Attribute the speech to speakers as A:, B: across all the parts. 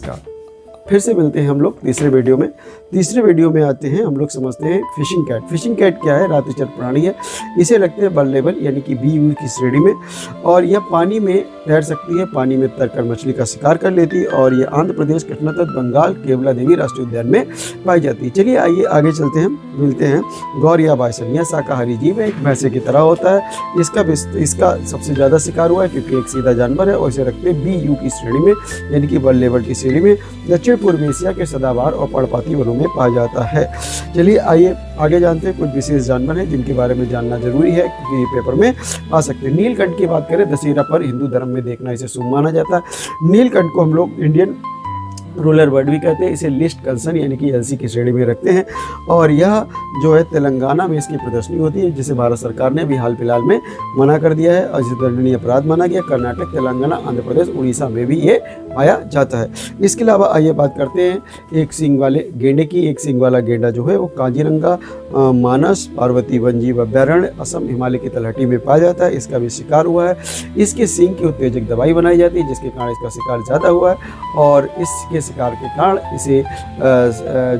A: नमस्कार। फिर से मिलते हैं हम लोग तीसरे वीडियो में। तीसरे वीडियो में आते हैं, हम लोग समझते हैं फिशिंग कैट। फिशिंग कैट क्या है? रातचर प्राणी है। इसे रखते हैं वल्नरेबल यानी कि BU की श्रेणी में, और यह पानी में तैर सकती है, पानी में तैरकर मछली का शिकार कर लेती है, और यह आंध्र प्रदेश, कृष्णा तट, बंगाल, केवला देवी राष्ट्रीय उद्यान में पाई जाती है। चलिए आइए आगे चलते हैं, मिलते हैं। गौर या बाइसन, यह शाकाहारी जीव है, एक भैंसे की तरह होता है। इसका सबसे ज़्यादा शिकार हुआ है क्योंकि एक सीधा जानवर है, और इसे रखते हैं BU की श्रेणी में यानी कि वल्नरेबल की श्रेणी में। दक्षिण पूर्व एशिया के सदाबहार और पर्णपाती वनों में पाया जाता है। चलिए आइए आगे जानते हैं कुछ विशेष जानवर हैं जिनके बारे में जानना जरूरी है क्योंकि ये पेपर में आ सकते हैं। नीलकंठ की बात करें, दशहरा पर हिंदू धर्म में देखना इसे शुभ माना जाता है। नीलकंठ को हम लोग इंडियन रूलर बर्ड भी कहते हैं। इसे लिस्ट कंसर्न यानी कि LC की श्रेणी में रखते हैं, और यह जो है तेलंगाना में इसकी प्रदर्शनी होती है, जिसे भारत सरकार ने अभी हाल फिलहाल में मना कर दिया है और इसे दंडनीय अपराध माना गया। कर्नाटक, तेलंगाना, आंध्र प्रदेश, उड़ीसा में भी ये पाया जाता है। इसके अलावा आइए बात करते हैं एक सींग वाले गेंडे की। एक सींग वाला गेंडा जो है वो काजीरंगा, मानस, पार्वती वन्यजीव अभ्यारण्य, असम, हिमालय की तलहटी में पाया जाता है। इसका भी शिकार हुआ है। इसके सींग की उत्तेजक दवाई बनाई जाती है, जिसके कारण इसका शिकार ज़्यादा हुआ है, और इसके शिकार के कारण इसे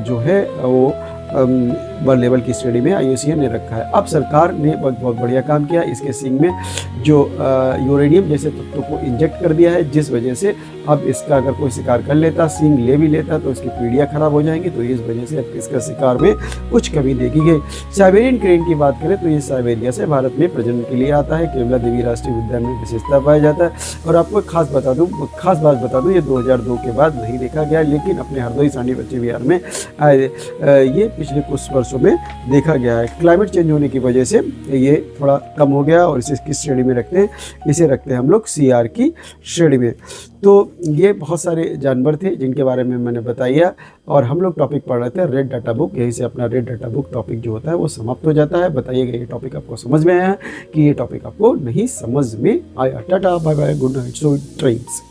A: जो है वो वल्नरेबल की श्रेणी में IUCN ने रखा है। अब सरकार ने बहुत बढ़िया काम किया। इसके सींग में जो यूरेनियम जैसे तत्वों को इंजेक्ट कर दिया है, जिस वजह से अब इसका अगर कोई शिकार कर लेता, सींग ले भी लेता, तो इसकी पीढ़ियाँ खराब हो जाएंगी। तो इस वजह से अब इसका शिकार में कुछ कमी देखी गई। साइबेरियन क्रेन की बात करें तो ये साइबेरिया से भारत में प्रजनन के लिए आता है। केवला देवी राष्ट्रीय उद्यान में विशेषता पाया जाता है। और आपको खास बात बता दूँ, ये 2002 के बाद नहीं देखा गया, लेकिन अपने हरदोई सांडी बच्चे विहार में ये पिछले कुछ वर्षों में देखा गया है। क्लाइमेट चेंज होने की वजह से ये थोड़ा कम हो गया, और इसे किस श्रेणी में रखते हैं? इसे रखते हैं हम लोग CR की श्रेणी में। तो ये बहुत सारे जानवर थे जिनके बारे में मैंने बताया, और हम लोग टॉपिक पढ़ रहे थे रेड डाटा बुक। यहीं से अपना रेड डाटा बुक टॉपिक जो होता है वो समाप्त हो जाता है। बताइएगा ये टॉपिक आपको समझ में आया कि ये टॉपिक आपको नहीं समझ में आया। Tata, bye bye, good night, sweet dreams.